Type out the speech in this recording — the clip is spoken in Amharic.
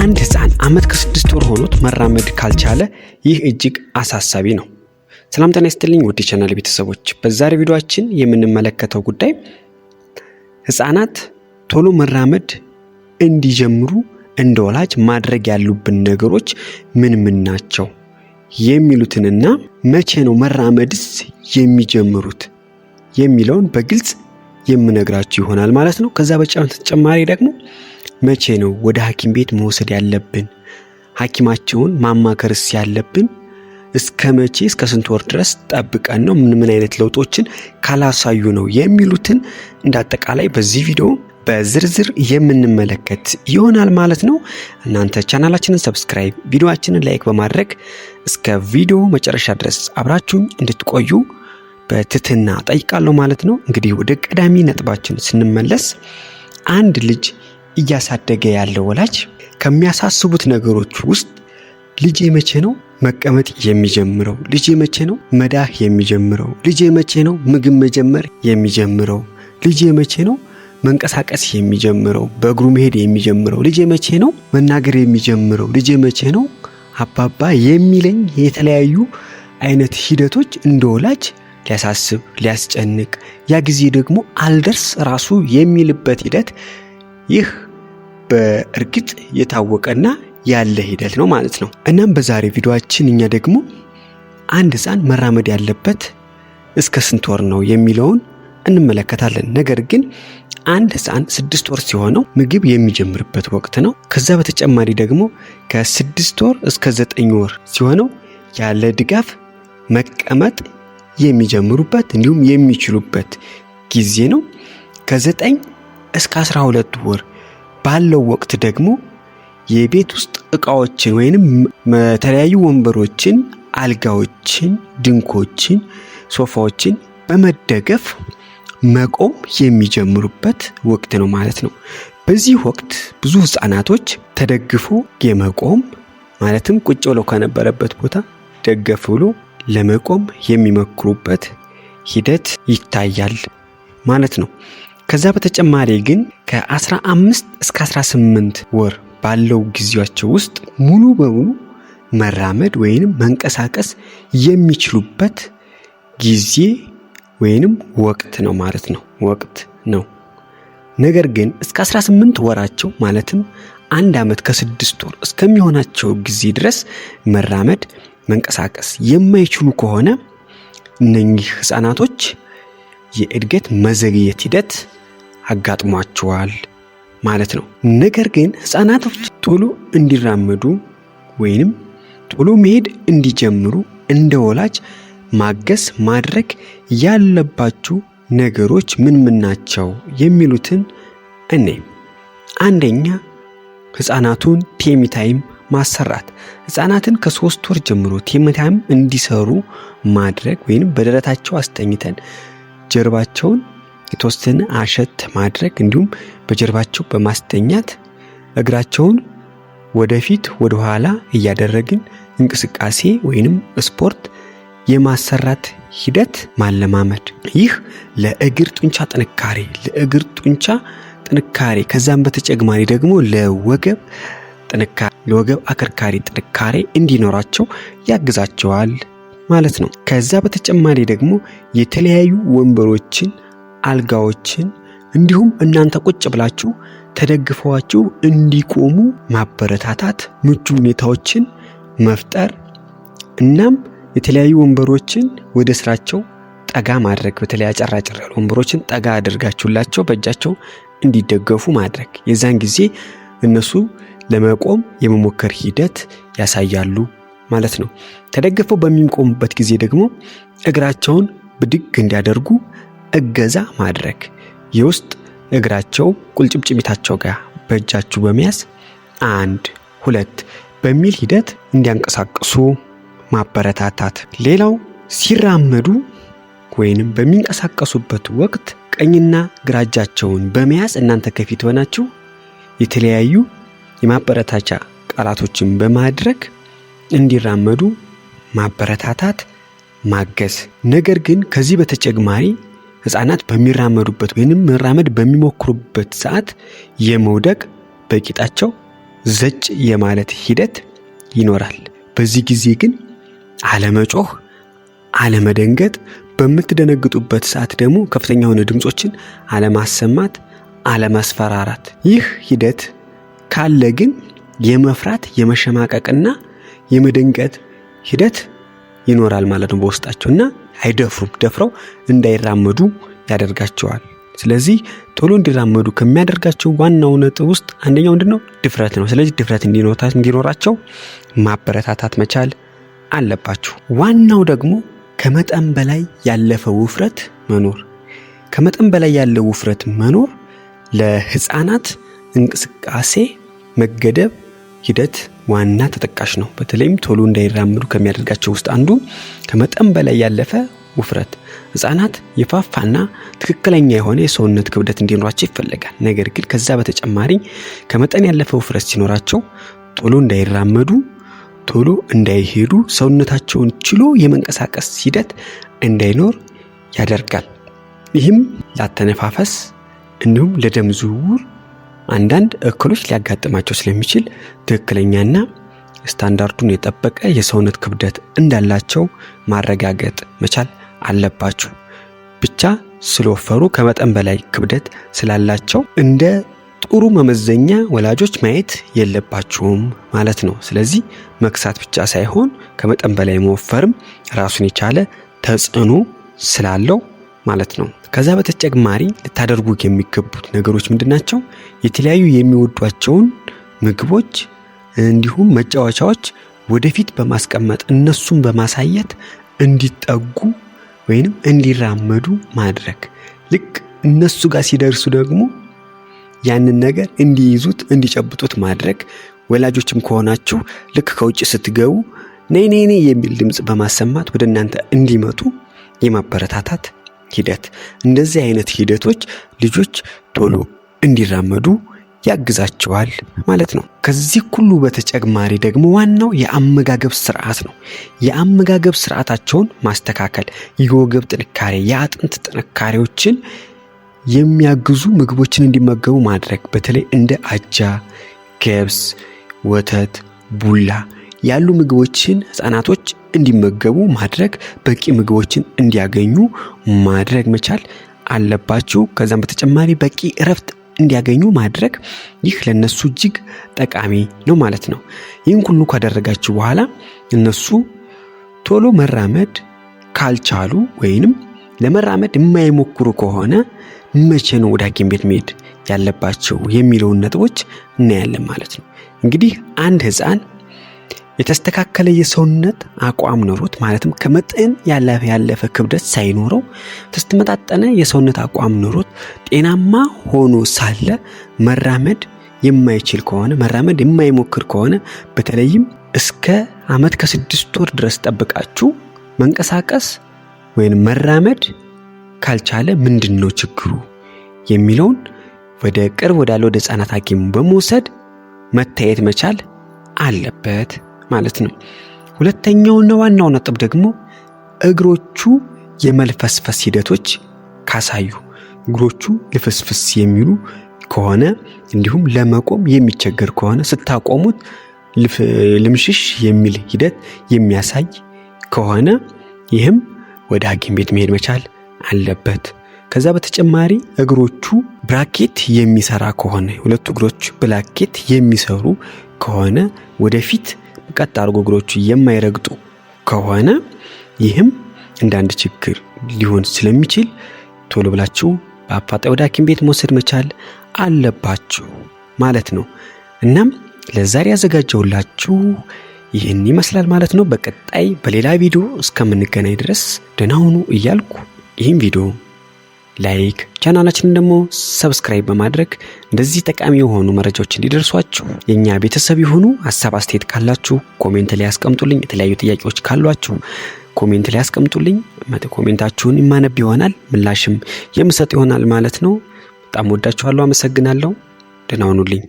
አንድ ህፃን አመት ከ6 ወር ሆኖት መራመድ ካልቻለ ይህ እጅግ አሳሳቢ ነው። ሰላም ጤና ይስጥልኝ ውድ ቻናል ቤተሰቦች፣ በዛሬ ቪዲዮአችን የምንመለከተው ጉዳይ ህፃናት ቶሎ መራመድ እንዲጀምሩ እንደ ወላጅ ማድረግ ያሉብን ነገሮች ምን ናቸው የሚሉትንና መቼ ነው መራመድስ የሚጀምሩት የሚለውን በግልጽ የምነግራችሁ ይሆናል ማለት ነው። ከዛ በተጨማሪ ደግሞ መቼ ነው ወደ ሐኪም ቤት መውሰድ ያለብን፣ ሐኪማቸውን ማማከርስ ያለብን እስከ መቼ እስከ ስንት ወር ድረስ ጠብቀን ነው ምን አይነት ለውጦችን ካላሳዩ ነው የሚሉትን እንዳጠቃላይ በዚህ ቪዲዮ በዝርዝር የምንመለከት ይሆናል ማለት ነው። እናንተ ቻናላችንን ሰብስክራይብ፣ ቪዲዮአችንን ላይክ በማድረግ እስከ ቪዲዮ መጨረሻ ድረስ አብራችሁን እንድትቆዩ በትህትና ጠይቃለሁ ማለት ነው። እንግዲህ ወደ ቀዳሚ ነጥባችን ስንመለስ አንድ ልጅ እያሳደገ ያለው ወላጅ ከሚያሳስቡት ነገሮች ውስጥ ልጄ መቼ ነው መቀመጥ የሚጀምረው፣ ልጄ መቼ ነው መዳህ የሚጀምረው፣ ልጄ መቼ ነው ምግብ መጀመር የሚጀምረው፣ ልጄ መቼ ነው መንቀሳቀስ የሚጀምረው፣ በእግሩ መሄድ የሚጀምረው፣ ልጄ መቼ ነው መናገር የሚጀምረው፣ ልጄ መቼ ነው አባባ የሚለኝ የተለያዩ አይነት ሂደቶች እንደ ወላጅ ሊያሳስብ ሊያስጨንቅ ያ ጊዜ ደግሞ አልደርስ ራሱ የሚልበት ሂደት ይህ በእርግጥ የታወቀና ያለ ሂደት ነው ማለት ነው። እናም በዛሬ ቪዲዮአችን እኛ ደግሞ አንድ ህፃን መራመድ ያለበት እስከ ስንት ወር ነው የሚለውን እንመለከታለን። ነገር ግን አንድ ህፃን 6 ወር ሲሆነው ምግብ የሚጀምርበት ወቅት ነው። ከዛ በተጨማሪ ደግሞ ከ6 ወር እስከ 9 ወር ሲሆነው ያለ ድጋፍ መቀመጥ የሚጀምሩበት እንዲሁም የሚችሉበት ጊዜ ነው። ከ9 እስከ 12 ወር ባለው ወቅት ደግሞ የቤት ውስጥ ዕቃዎችን ወይንም የተለያዩ ወንበሮችን፣ አልጋዎችን፣ ድንኮችን፣ ሶፋዎችን በመደገፍ መቆም የሚጀምሩበት ወቅት ነው ማለት ነው። በዚህ ወቅት ብዙ ህፃናቶች ተደግፎ የመቆም ማለትም ቁጭ ብለው ከነበረበት ቦታ ደገፍ ብሎ ለመቆም የሚመክሩበት ሂደት ይታያል ማለት ነው። ከዛ በተጨማሪ ግን ከ15 እስከ 18 ወር ባለው ጊዜያቸው ውስጥ ሙሉ በሙሉ መራመድ ወይንም መንቀሳቀስ የሚችሉበት ጊዜ ወይንም ወቅት ነው ማለት ነው። ወቅት ነው። ነገር ግን እስከ 18 ወራቸው ማለትም 1 ዓመት ከ6 ወር እስከሚሆናቸው ጊዜ ድረስ መራመድ መንቀሳቀስ የማይችሉ ከሆነ እነኚህ ህፃናቶች የእድገት መዘግየት ሂደት አጋጥሟቸዋል ማለት ነው። ነገር ግን ህፃናቶች ቶሎ እንዲራመዱ ወይንም ቶሎ መሄድ እንዲጀምሩ እንደ ወላጅ ማገዝ ማድረግ ያለባችሁ ነገሮች ምን ናቸው የሚሉትን አንደኛ ህፃናቱን ቴሚ ታይም ማሰራት። ህፃናትን ከ3 ወር ጀምሮ ቴሚ ታይም እንዲሰሩ ማድረግ ወይንም በደረታቸው አስተኝተን ጀርባቸውን የተወሰነ አሸት ማድረግ እንዲሁም በጀርባቸው በማስተኛት እግራቸውን ወደፊት ወደ ኋላ እያደረግን እንቅስቃሴ ወይንም ስፖርት የማሰራት ሂደት ማለማመድ። ይህ ለእግር ጡንቻ ጥንካሬ ከዛም በተጨማሪ ደግሞ ለወገብ አከርካሪ ጥንካሬ እንዲኖራቸው ያግዛቸዋል ማለት ነው። ከዛ በተጨማሪ ደግሞ የተለያዩ ወንበሮችን፣ አልጋዎችን እንዲሁም እናንተ ቁጭ ብላችሁ ተደግፈዋችሁ እንዲቆሙ ማበረታታት፣ ምቹ ሁኔታዎችን መፍጠር እናም የተለያዩ ወንበሮችን ወደ ስራቸው ጠጋ ማድረግ፣ በተለይ አጨራጭር ያሉ ወንበሮችን ጠጋ አድርጋችሁላቸው በእጃቸው እንዲደገፉ ማድረግ። የዛን ጊዜ እነሱ ለመቆም የመሞከር ሂደት ያሳያሉ ማለት ነው። ተደግፈው በሚቆሙበት ጊዜ ደግሞ እግራቸውን ብድግ እንዲያደርጉ እገዛ ማድረግ፣ የውስጥ እግራቸው ቁልጭምጭሚታቸው ጋር በእጃችሁ በመያዝ 1 2 በሚል ሂደት እንዲያንቀሳቅሱ ማበረታታት። ሌላው ሲራመዱ ወይንም በሚንቀሳቀሱበት ወቅት ቀኝና ግራ እጃቸውን በመያዝ እናንተ ከፊት ሆናችሁ የተለያዩ የማበረታቻ ቃላቶችን በማድረግ እንዲራመዱ ማበረታታት ማገዝ። ነገር ግን ከዚህ በተጨማሪ ህፃናት በሚራመዱበት ወይንም መራመድ በሚሞክሩበት ሰዓት የመውደቅ በቂጣቸው ዘጭ የማለት ሂደት ይኖራል። በዚህ ጊዜ ግን አለመጮህ፣ አለመደንገጥ፣ በምትደነግጡበት ሰዓት ደግሞ ከፍተኛ የሆነ ድምጾችን አለማሰማት፣ አለማስፈራራት። ይህ ሂደት ካለ ግን የመፍራት የመሸማቀቅና የመደንገጥ ሂደት ይኖራል ማለት ነው በውስጣቸውና አይደፍሩም። ደፍረው እንዳይራመዱ ያደርጋቸዋል። ስለዚህ ቶሎ እንዲራመዱ ከሚያደርጋቸው ዋናው ነጥብ ውስጥ አንደኛው ምንድነው? ድፍረት ነው። ስለዚህ ድፍረት እንዲኖራቸው ማበረታታት መቻል አለባችሁ። ዋናው ደግሞ ከመጠን በላይ ያለፈ ውፍረት መኖር። ከመጠን በላይ ያለው ውፍረት መኖር ለህፃናት እንቅስቃሴ መገደብ ሂደት ዋና ተጠቃሽ ነው። በተለይም ቶሎ እንዳይራመዱ ከሚያደርጋቸው ውስጥ አንዱ ከመጠን በላይ ያለፈ ውፍረት። ህፃናት የፋፋና ትክክለኛ የሆነ የሰውነት ክብደት እንዲኖራቸው ይፈልጋል። ነገር ግን ከዛ በተጨማሪ ከመጠን ያለፈ ውፍረት ሲኖራቸው ቶሎ እንዳይራመዱ፣ ቶሎ እንዳይሄዱ፣ ሰውነታቸውን ችሎ የመንቀሳቀስ ሂደት እንዳይኖር ያደርጋል። ይህም ለአተነፋፈስ እንዲሁም ለደም ዝውውር አንዳንድ እክሎች ሊያጋጥማቸው ስለሚችል ትክክለኛና ስታንዳርዱን የጠበቀ የሰውነት ክብደት እንዳላቸው ማረጋገጥ መቻል አለባችሁ። ብቻ ስለወፈሩ ከመጠን በላይ ክብደት ስላላቸው እንደ ጥሩ መመዘኛ ወላጆች ማየት የለባችሁም ማለት ነው። ስለዚህ መክሳት ብቻ ሳይሆን ከመጠን በላይ መወፈርም ራሱን የቻለ ተጽዕኖ ስላለው ማለት ነው። ከዛ በተጨማሪ ልታደርጉ የሚገቡት ነገሮች ምንድናቸው? የተለያዩ የሚወዷቸውን ምግቦች እንዲሁም መጫወቻዎች ወደፊት በማስቀመጥ እነሱን በማሳየት እንዲጠጉ ወይንም እንዲራመዱ ማድረግ። ልክ እነሱ ጋር ሲደርሱ ደግሞ ያንን ነገር እንዲይዙት እንዲጨብጡት ማድረግ። ወላጆችም ከሆናችሁ ልክ ከውጭ ስትገቡ ነይ ነይ ነይ የሚል ድምጽ በማሰማት ወደ እናንተ እንዲመጡ የማበረታታት ሂደት። እንደዚህ አይነት ሂደቶች ልጆች ቶሎ እንዲራመዱ ያግዛቸዋል ማለት ነው። ከዚህ ሁሉ በተጨማሪ ደግሞ ዋናው የአመጋገብ ስርዓት ነው። የአመጋገብ ስርዓታቸውን ማስተካከል፣ የወገብ ጥንካሬ፣ የአጥንት ጥንካሬዎችን የሚያግዙ ምግቦችን እንዲመገቡ ማድረግ። በተለይ እንደ አጃ፣ ገብስ፣ ወተት፣ ቡላ ያሉ ምግቦችን ህፃናቶች እንዲመገቡ ማድረግ፣ በቂ ምግቦችን እንዲያገኙ ማድረግ መቻል አለባችሁ። ከዛም በተጨማሪ በቂ እረፍት እንዲያገኙ ማድረግ። ይህ ለነሱ እጅግ ጠቃሚ ነው ማለት ነው። ይህን ሁሉ ካደረጋችሁ በኋላ እነሱ ቶሎ መራመድ ካልቻሉ ወይንም ለመራመድ የማይሞክሩ ከሆነ መቼ ነው ወደ ሐኪም ቤት መሄድ ያለባቸው የሚለውን ነጥቦች እናያለን ማለት ነው። እንግዲህ አንድ ህፃን የተስተካከለ የሰውነት አቋም ኖሮት ማለትም ከመጠን ያለፈ ክብደት ሳይኖረው ተስተመጣጠነ የሰውነት አቋም ኖሮት ጤናማ ሆኖ ሳለ መራመድ የማይችል ከሆነ መራመድ የማይሞክር ከሆነ በተለይም እስከ ዓመት ከ6 ወር ድረስ ጠብቃችሁ መንቀሳቀስ ወይም መራመድ ካልቻለ ምንድነው ችግሩ የሚለውን ወደ ቅርብ ወዳለው ወደ ህፃናት ሐኪም በመውሰድ መታየት መቻል አለበት ማለት ነው። ሁለተኛውና ዋናው ነጥብ ደግሞ እግሮቹ የመልፈስፈስ ሂደቶች ካሳዩ፣ እግሮቹ ልፍስፍስ የሚሉ ከሆነ እንዲሁም ለመቆም የሚቸገር ከሆነ ስታቆሙት ልምሽሽ የሚል ሂደት የሚያሳይ ከሆነ ይህም ወደ ሐኪም ቤት መሄድ መቻል አለበት። ከዛ በተጨማሪ እግሮቹ ብራኬት የሚሰራ ከሆነ ሁለቱ እግሮች ብራኬት የሚሰሩ ከሆነ ወደፊት ቀጥ አድርጎ እግሮቹ የማይረግጡ ከሆነ ይህም እንዳንድ ችግር ሊሆን ስለሚችል ቶሎ ብላችሁ በአፋጣኝ ወደ ሐኪም ቤት መውሰድ መቻል አለባችሁ ማለት ነው። እናም ለዛሬ ያዘጋጀሁላችሁ ይህን ይመስላል ማለት ነው። በቀጣይ በሌላ ቪዲዮ እስከምንገናኝ ድረስ ደህና ሁኑ እያልኩ ይህን ቪዲዮ ላይክ ቻናላችንን ደግሞ ሰብስክራይብ በማድረግ እንደዚህ ጠቃሚ የሆኑ መረጃዎች እንዲደርሷችሁ የኛ ቤተሰብ ይሁኑ። ሐሳብ አስተያየት ካላችሁ ኮሜንት ላይ አስቀምጡልኝ። የተለያዩ ጥያቄዎች ካሏችሁ ኮሜንት ላይ አስቀምጡልኝ። ኮሜንታችሁን የማነብ ይሆናል፣ ምላሽም የምሰጥ ይሆናል ማለት ነው። በጣም ወዳችኋለሁ። አመሰግናለሁ። ደህና ሁኑልኝ።